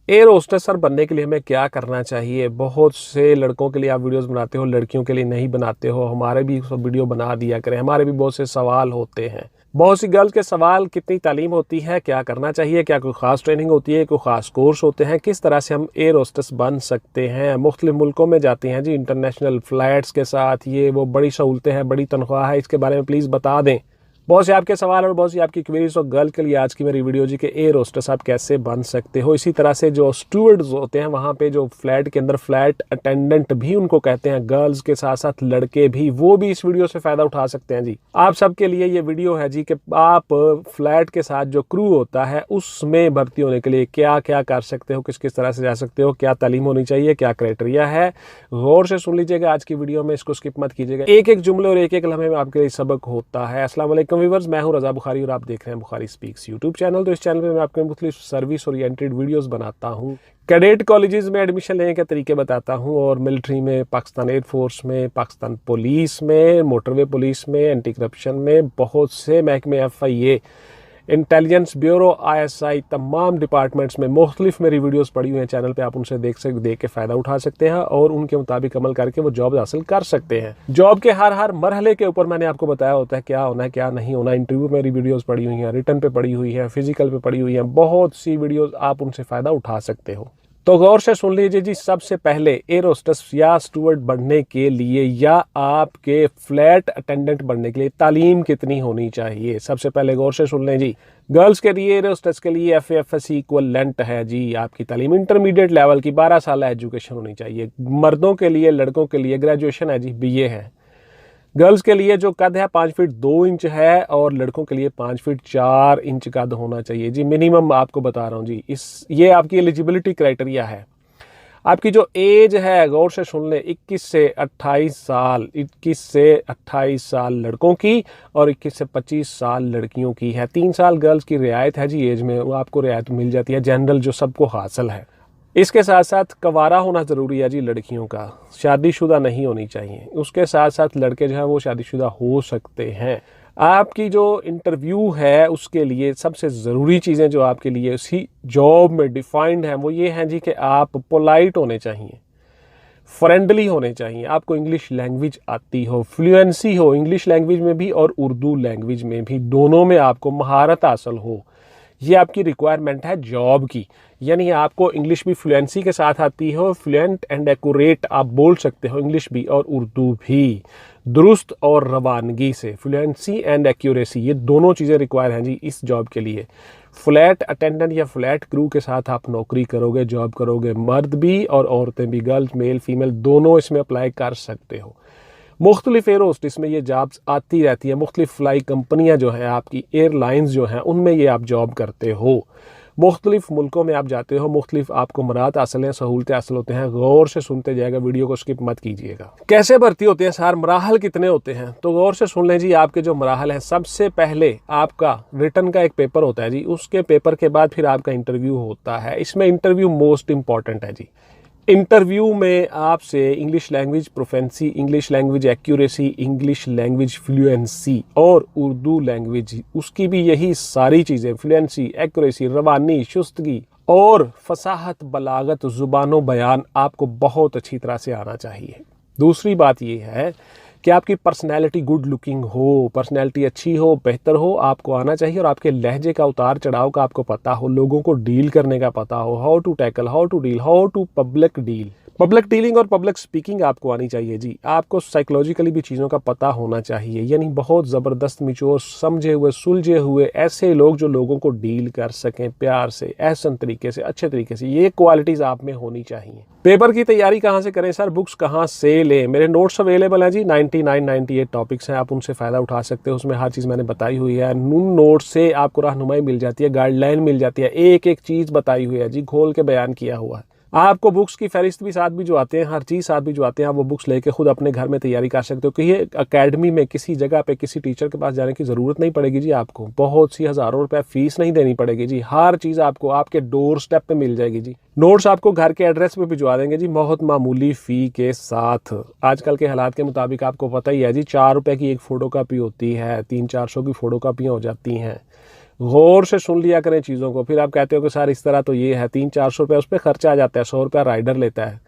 Air hostess sir बनने के लिए हमें क्या करना चाहिए? बहुत से लड़कों के लिए आप वीडियोस बनाते हो, लड़कियों के लिए नहीं बनाते हो। हमारे भी सब वीडियो बना दिया करें, हमारे भी बहुत से सवाल होते हैं। बहुत सी गर्ल्स के सवाल, कितनी तालीम होती है, क्या करना चाहिए, क्या कोई ख़ास ट्रेनिंग होती है, कोई ख़ास कोर्स होते हैं, किस तरह से हम एयर होस्टेस बन सकते हैं। मुख्तलिफ मुल्कों में जाती हैं जी, इंटरनेशनल फ़्लाइट्स के साथ, ये वो बड़ी सहूलतें हैं, बड़ी तनख्वाह है, इसके बारे में प्लीज़ बता दें। बहुत से आपके सवाल और बहुत सी आपकी क्वेरीज और गर्ल के लिए आज की मेरी वीडियो जी के एयर होस्टेस आप कैसे बन सकते हो। इसी तरह से जो स्टूवर्ड्स होते हैं वहाँ पे, जो फ्लैट के अंदर फ्लैट अटेंडेंट भी उनको कहते हैं, गर्ल्स के साथ साथ लड़के भी, वो भी इस वीडियो से फ़ायदा उठा सकते हैं जी। आप सबके लिए ये वीडियो है जी कि आप फ्लैट के साथ जो क्रू होता है उसमें भर्ती होने के लिए क्या क्या कर सकते हो, किस किस तरह से जा सकते हो, क्या तालीम होनी चाहिए, क्या क्राइटेरिया है। गौर से सुन लीजिएगा आज की वीडियो में, इसको स्किप मत कीजिएगा। एक एक जुमले और एक एक लम्हे में आपके लिए सबक होता है। अस्सलाम वालेकुम व्यूअर्स, मैं हूं रजा बुखारी और आप देख रहे हैं बुखारी स्पीक्स यूट्यूब चैनल। तो इस चैनल पे मैं आपके मुख्तलिफ सर्विस ओरिएंटेड वीडियोस बनाता हूं। कैडेट कॉलेजेस में एडमिशन लेने के तरीके बताता हूं, और मिलिट्री में, पाकिस्तान एयरफोर्स में, पाकिस्तान पुलिस में, मोटरवे पुलिस में, एंटी करप्शन में, बहुत से महकमे FIA, इंटेलिजेंस ब्यूरो, ISI, तमाम डिपार्टमेंट्स में मुख्तलिफ मेरी वीडियोस पड़ी हुई हैं चैनल पे। आप उनसे देख के फ़ायदा उठा सकते हैं और उनके मुताबिक अमल करके वो जॉब हासिल कर सकते हैं। जॉब के हर मरहले के ऊपर मैंने आपको बताया होता है क्या होना है, क्या नहीं होना। इंटरव्यू मेरी वीडियोज़ पड़ी हुई हैं, रिटर्न पे पड़ी हुई है, फिजिकल पे पड़ी हुई हैं, बहुत सी वीडियोज़ आप उनसे फ़ायदा उठा सकते हो। तो गौर से सुन लीजिए जी। सबसे पहले एयर होस्टेस या स्टूवर्ड बनने के लिए या आपके फ्लैट अटेंडेंट बनने के लिए तालीम कितनी होनी चाहिए? सबसे पहले गौर से सुन लें जी। गर्ल्स के लिए एयर होस्टेस के लिए FAFSC इक्वलेंट है जी आपकी तालीम, इंटरमीडिएट लेवल की 12 साल एजुकेशन होनी चाहिए। मर्दों के लिए, लड़कों के लिए ग्रेजुएशन है जी, BA है। गर्ल्स के लिए जो कद है 5 फीट 2 इंच है, और लड़कों के लिए 5 फीट 4 इंच कद होना चाहिए जी, मिनिमम आपको बता रहा हूँ जी। ये आपकी एलिजिबिलिटी क्राइटेरिया है। आपकी जो एज है, गौर से सुन लें, 21 से 28 साल, 21 से 28 साल लड़कों की और 21 से 25 साल लड़कियों की है। 3 साल गर्ल्स की रियायत है जी एज में, वो आपको रियायत मिल जाती है, जनरल जो सबको हासिल है। इसके साथ साथ कवारा होना ज़रूरी है जी लड़कियों का, शादीशुदा नहीं होनी चाहिए। उसके साथ साथ लड़के जो है वो शादीशुदा हो सकते हैं। आपकी जो इंटरव्यू है उसके लिए सबसे ज़रूरी चीज़ें जो आपके लिए उसी जॉब में डिफाइंड हैं वो ये हैं जी कि आप पोलाइट होने चाहिए, फ्रेंडली होने चाहिए, आपको इंग्लिश लैंग्वेज आती हो, फ्लुएंसी हो इंग्लिश लैंग्वेज में भी और उर्दू लैंग्वेज में भी, दोनों में आपको महारत हासिल हो। ये आपकी रिक्वायरमेंट है जॉब की। यानी आपको इंग्लिश भी फ्लुएंसी के साथ आती हो, फ्लुएंट एंड एक्यूरेट आप बोल सकते हो इंग्लिश भी और उर्दू भी, दुरुस्त और रवानगी से। फ्लुएंसी एंड एक्यूरेसी ये दोनों चीज़ें रिक्वायर हैं जी इस जॉब के लिए। फ्लैट अटेंडेंट या फ्लैट क्रू के साथ आप नौकरी करोगे, जॉब करोगे, मर्द भी और औरतें भी, गर्ल्स, मेल, फीमेल दोनों इसमें अप्लाई कर सकते हो। मुख्तलिफ एयर होस्टेस में ये जॉब्स आती रहती है। मुख्तलिफ फ्लाई कंपनियां जो है आपकी, एयरलाइंस जो हैं, उनमें ये आप जॉब करते हो। मुख्तलिफ मुल्कों में आप जाते हो, मुख्तलिफ आपको मराहत हासिल हैं, सहूलतें हासिल होते हैं। गौर से सुनते जाएगा, वीडियो को स्किप मत कीजिएगा। कैसे भर्ती होते हैं सर, मराहल कितने होते हैं? तो गौर से सुन लें जी। आपके जो मराहल हैं, सबसे पहले आपका रिटर्न का एक पेपर होता है जी, उसके पेपर के बाद फिर आपका इंटरव्यू होता है। इसमें इंटरव्यू मोस्ट इंपॉर्टेंट है जी। इंटरव्यू में आपसे English language proficiency, English language accuracy, English language fluency और उर्दू लैंग्वेज, उसकी भी यही सारी चीज़ें, फ्लुएंसी, एक्यूरेसी, रवानी, शुस्तगी और फसाहत, बलागत, ज़ुबानो बयान आपको बहुत अच्छी तरह से आना चाहिए। दूसरी बात ये है कि आपकी पर्सनैलिटी गुड लुकिंग हो, पर्सनैलिटी अच्छी हो, बेहतर हो, आपको आना चाहिए। और आपके लहजे का, उतार चढ़ाव का आपको पता हो, लोगों को डील करने का पता हो, how to tackle, how to deal, how to public deal, public dealing और पब्लिक स्पीकिंग आपको आनी चाहिए जी। आपको साइकोलॉजिकली भी चीज़ों का पता होना चाहिए, यानी बहुत ज़बरदस्त, मिचोर, समझे हुए, सुलझे हुए ऐसे लोग जो लोगों को डील कर सकें प्यार से, एहसन तरीके से, अच्छे तरीके से। ये क्वालिटीज़ आप में होनी चाहिए। पेपर की तैयारी कहाँ से करें सर, बुक्स कहाँ से लें? मेरे नोट्स अवेलेबल हैं जी, 98 टॉपिक्स हैं, आप उनसे फ़ायदा उठा सकते हो। उसमें हर चीज़ मैंने बताई हुई है। उन नोट्स से आपको रहनुमाई मिल जाती है, गाइडलाइन मिल जाती है, एक एक चीज़ बताई हुई है जी, खोल के बयान किया हुआ है। आपको बुक्स की फहरिस्त भी साथ भी जो आते हैं, हर चीज़ साथ भी जो आते हैं, आप वो बुक्स लेके खुद अपने घर में तैयारी कर सकते हो। कि ये अकेडमी में किसी जगह पे किसी टीचर के पास जाने की ज़रूरत नहीं पड़ेगी जी। आपको बहुत सी हज़ारों रुपए फीस नहीं देनी पड़ेगी जी। हर चीज़ आपको आपके डोर स्टेप पे मिल जाएगी जी। नोट्स आपको घर के एड्रेस पे भिजवा देंगे जी, बहुत मामूली फ़ी के साथ। आजकल के हालात के मुताबिक आपको पता ही है जी, 4 रुपये की एक फ़ोटो कापी होती है, 300-400 की फ़ोटो कापियाँ हो जाती हैं। गौर से सुन लिया करें चीज़ों को। फिर आप कहते हो कि सर इस तरह तो ये है, 300-400 रुपये उस पर खर्चा आ जाता है, 100 रुपया राइडर लेता है।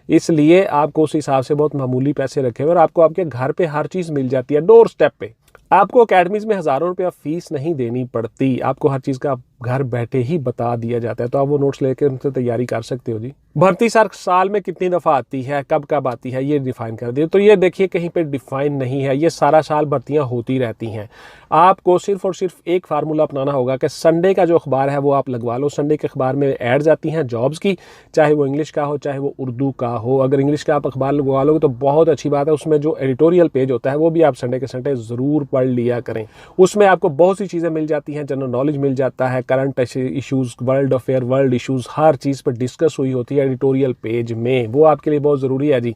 इसलिए आपको उस हिसाब से बहुत मामूली पैसे रखे हुए और आपको आपके घर पे हर चीज़ मिल जाती है, डोर स्टेप पे। आपको अकेडमीज़ में हज़ारों रुपया फीस नहीं देनी पड़ती, आपको हर चीज़ का घर बैठे ही बता दिया जाता है। तो आप वो नोट्स लेकर उनसे तैयारी कर सकते हो जी। भर्ती सर साल में कितनी दफ़ा आती है, कब कब आती है, ये डिफ़ाइन कर दिए। तो ये देखिए कहीं पे डिफ़ाइन नहीं है, ये सारा साल भर्तियां होती रहती हैं। आपको सिर्फ और सिर्फ एक फार्मूला अपनाना होगा कि संडे का जो अखबार है वो आप लगवा लो। संडे के अखबार में एड्स आती हैं जॉब्स की, चाहे वो इंग्लिश का हो चाहे वो उर्दू का हो। अगर इंग्लिश का आप अखबार लगवा लोगे तो बहुत अच्छी बात है, उसमें जो एडिटोरियल पेज होता है वो भी आप संडे के संडे ज़रूर पढ़ लिया करें। उसमें आपको बहुत सी चीज़ें मिल जाती हैं, जनरल नॉलेज मिल जाता है, current issues, world affair, world issues, हर चीज़ पर डिस्कस हुई होती है एडिटोरियल पेज में। वो आपके लिए बहुत ज़रूरी है जी।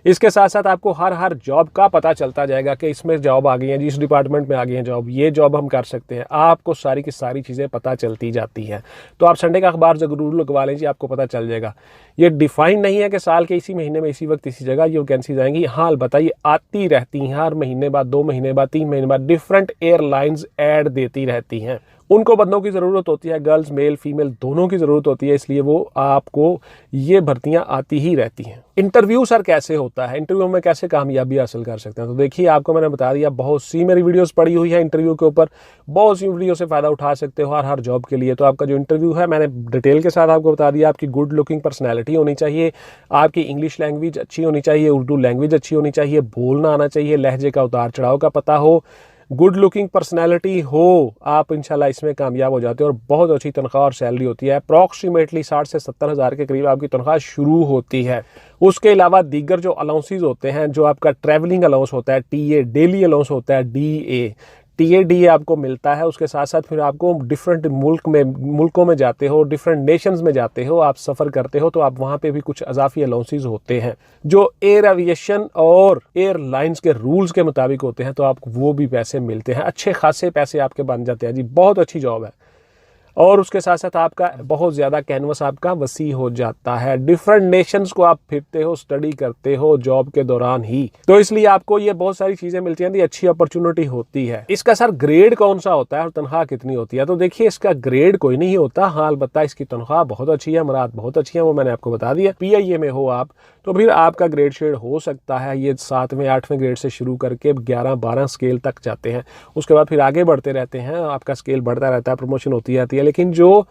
इसके साथ साथ आपको हर जॉब का पता चलता जाएगा कि इसमें जॉब आ गई है जी, इस डिपार्टमेंट में आ गई है जॉब, ये जॉब हम कर सकते हैं। आपको सारी की सारी चीज़ें पता चलती जाती हैं। तो आप संडे का अखबार ज़रूर लगवा लें जी, आपको पता चल जाएगा। ये डिफाइन नहीं है कि साल के इसी महीने में इसी वक्त इसी जगह ये वैकेंसीज आएंगी। हाँ अलबत्ता ये आती रहती हैं, हर महीने बाद, 2 महीने बाद, 3 महीने बाद डिफरेंट एयरलाइंस ऐड देती रहती हैं। उनको बंदों की ज़रूरत होती है, गर्ल्स मेल फीमेल दोनों की ज़रूरत होती है, इसलिए वो आपको ये भर्तियां आती ही रहती हैं। इंटरव्यू सर कैसे होता है, इंटरव्यू में कैसे कामयाबी हासिल कर सकते हैं? तो देखिए आपको मैंने बता दिया, बहुत सी मेरी वीडियोस पड़ी हुई है इंटरव्यू के ऊपर, बहुत सी वीडियो से फ़ायदा उठा सकते हो हर जॉब के लिए। तो आपका जो इंटरव्यू है मैंने डिटेल के साथ आपको बता दिया। आपकी गुड लुकिंग पर्सनैलिटी होनी चाहिए, आपकी इंग्लिश लैंग्वेज अच्छी होनी चाहिए, उर्दू लैंग्वेज अच्छी होनी चाहिए, बोलना आना चाहिए, लहजे का उतार चढ़ाव का पता हो, गुड लुकिंग पर्सनैलिटी हो, आप इंशाल्लाह इसमें कामयाब हो जाते हो। और बहुत अच्छी तनख्वाह और सैलरी होती है, अप्रॉक्सीमेटली 60 से 70 हज़ार के करीब आपकी तनख्वाह शुरू होती है। उसके अलावा दीगर जो अलाउंसेस होते हैं, जो आपका ट्रैवलिंग अलाउंस होता है टीए, डेली अलाउंस होता है डीए, टीए आपको मिलता है। उसके साथ साथ फिर आपको डिफरेंट मुल्कों में जाते हो, डिफरेंट नेशंस में जाते हो, आप सफ़र करते हो, तो आप वहाँ पे भी कुछ अजाफी अलाउंसेस होते हैं जो एयर एविएशन और एयरलाइंस के रूल्स के मुताबिक होते हैं। तो आपको वो भी पैसे मिलते हैं, अच्छे खासे पैसे आपके बन जाते हैं जी। बहुत अच्छी जॉब है और उसके साथ साथ आपका बहुत ज़्यादा कैनवस आपका वसी हो जाता है। डिफरेंट नेशंस को आप फिरते हो, स्टडी करते हो जॉब के दौरान ही, तो इसलिए आपको ये बहुत सारी चीज़ें मिलती हैं, अच्छी अपॉर्चुनिटी होती है। इसका सर ग्रेड कौन सा होता है और तनख्वाह कितनी होती है? तो देखिए इसका ग्रेड कोई नहीं होता, हाँ अलबत्ता इसकी तनख्वाह बहुत अच्छी है, मराद बहुत अच्छी है, वो मैंने आपको बता दिया। PIA में हो आप तो फिर आपका ग्रेड शेड हो सकता है, ये 7वें 8वें ग्रेड से शुरू करके 11-12 स्केल तक जाते हैं। उसके बाद फिर आगे बढ़ते रहते हैं, आपका स्केल बढ़ता रहता है, प्रमोशन होती रहती है। लेकिन जो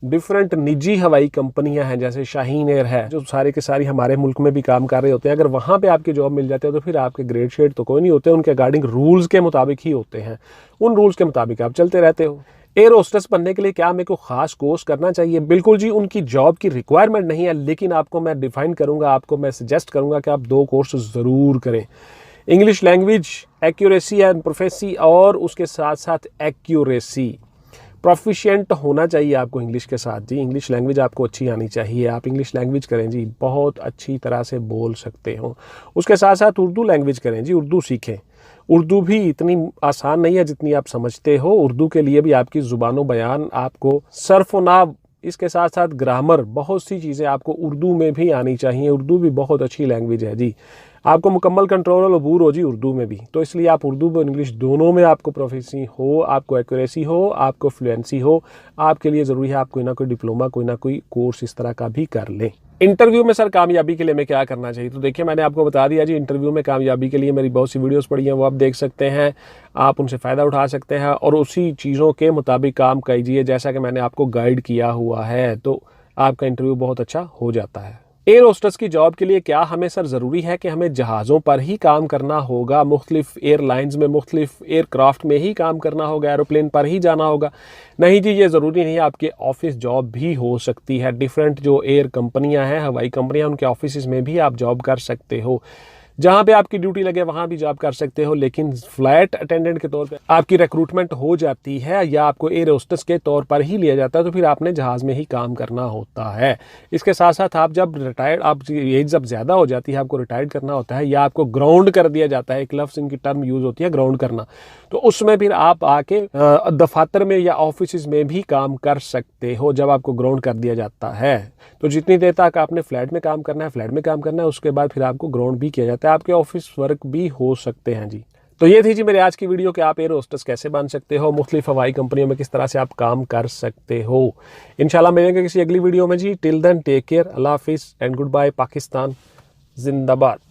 डिफरेंट निजी हवाई कंपनियां हैं जैसे शाहीन एयर है, जो सारे के सारी हमारे मुल्क में भी काम कर रहे होते हैं, अगर वहां पे आपकी जॉब मिल जाती है तो फिर आपके ग्रेड शेड तो कोई नहीं होते, उनके अकॉर्डिंग रूल्स के मुताबिक ही होते हैं, उन रूल्स के मुताबिक आप चलते रहते हो। एयर होस्टेस बनने के लिए क्या मेरे को खास कोर्स करना चाहिए? बिल्कुल जी, उनकी जॉब की रिक्वायरमेंट नहीं है, लेकिन आपको मैं डिफाइन करूंगा, आपको मैं सजेस्ट करूंगा कि आप 2 कोर्स ज़रूर करें। English language accuracy and prophecy, और उसके साथ साथ एक्यूरेसी प्रोफिशिएंट होना चाहिए आपको इंग्लिश के साथ जी। इंग्लिश लैंग्वेज आपको अच्छी आनी चाहिए, आप इंग्लिश लैंग्वेज करें जी, बहुत अच्छी तरह से बोल सकते हो। उसके साथ साथ उर्दू लैंग्वेज करें जी, उर्दू सीखें। उर्दू भी इतनी आसान नहीं है जितनी आप समझते हो। उर्दू के लिए भी आपकी ज़ुबान बयान, आपको सर्फ व नाव, इसके साथ साथ ग्रामर, बहुत सी चीज़ें आपको उर्दू में भी आनी चाहिए। उर्दू भी बहुत अच्छी लैंग्वेज है जी, आपको मुकम्मल कंट्रोल और अबूर हो जी उर्दू में भी। तो इसलिए आप उर्दू और इंग्लिश दोनों में आपको प्रोफेसी हो, आपको एक्यूरेसी हो, आपको फ्लुएंसी हो, आपके लिए ज़रूरी है आप कोई ना कोई डिप्लोमा, कोई ना कोई कोर्स इस तरह का भी कर लें। इंटरव्यू में सर कामयाबी के लिए हमें क्या करना चाहिए? तो देखिए मैंने आपको बता दिया जी, इंटरव्यू में कामयाबी के लिए मेरी बहुत सी वीडियोस पड़ी हैं, वो आप देख सकते हैं, आप उनसे फ़ायदा उठा सकते हैं और उसी चीज़ों के मुताबिक काम कीजिए जैसा कि मैंने आपको गाइड किया हुआ है, तो आपका इंटरव्यू बहुत अच्छा हो जाता है। एयर होस्टेस की जॉब के लिए क्या हमें सर ज़रूरी है कि हमें जहाज़ों पर ही काम करना होगा, मुख्तलिफ एयरलाइंस में, मुख्तलिफ एयरक्राफ्ट में ही काम करना होगा, एरोप्लेन पर ही जाना होगा? नहीं जी, ये ज़रूरी नहीं है, आपके ऑफिस जॉब भी हो सकती है। डिफरेंट जो एयर कंपनियां हैं, हवाई कंपनियां, उनके ऑफिस में भी आप जॉब कर सकते हो, जहाँ पे आपकी ड्यूटी लगे वहाँ भी जॉब कर सकते हो। लेकिन फ्लाइट अटेंडेंट के तौर पे आपकी रिक्रूटमेंट हो जाती है या आपको एयर होस्टेस के तौर पर ही लिया जाता है, तो फिर आपने जहाज़ में ही काम करना होता है। इसके साथ साथ आप जब रिटायर्ड, आपकी एज जब ज़्यादा हो जाती है, आपको रिटायर्ड करना होता है या आपको ग्राउंड कर दिया जाता है, एक लफ्ज़ इनकी टर्म यूज़ होती है ग्राउंड करना, तो उसमें फिर आप आके दफातर में या ऑफिस में भी काम कर सकते हो जब आपको ग्राउंड कर दिया जाता है। तो जितनी देर तक आपने फ्लैट में काम करना है, फ्लैट में काम करना है, उसके बाद फिर आपको ग्राउंड भी किया जाता है, आपके ऑफिस वर्क भी हो सकते हैं जी। तो ये थी जी मेरी आज की वीडियो कि आप एयर होस्टेस कैसे बन सकते हो, मुख्तलिफ हवाई कंपनियों में किस तरह से आप काम कर सकते हो। इंशाल्लाह मिलेंगे किसी अगली वीडियो में जी। टिल देन टेक केयर, अल्लाह हाफिज़ एंड गुड बाय। पाकिस्तान जिंदाबाद।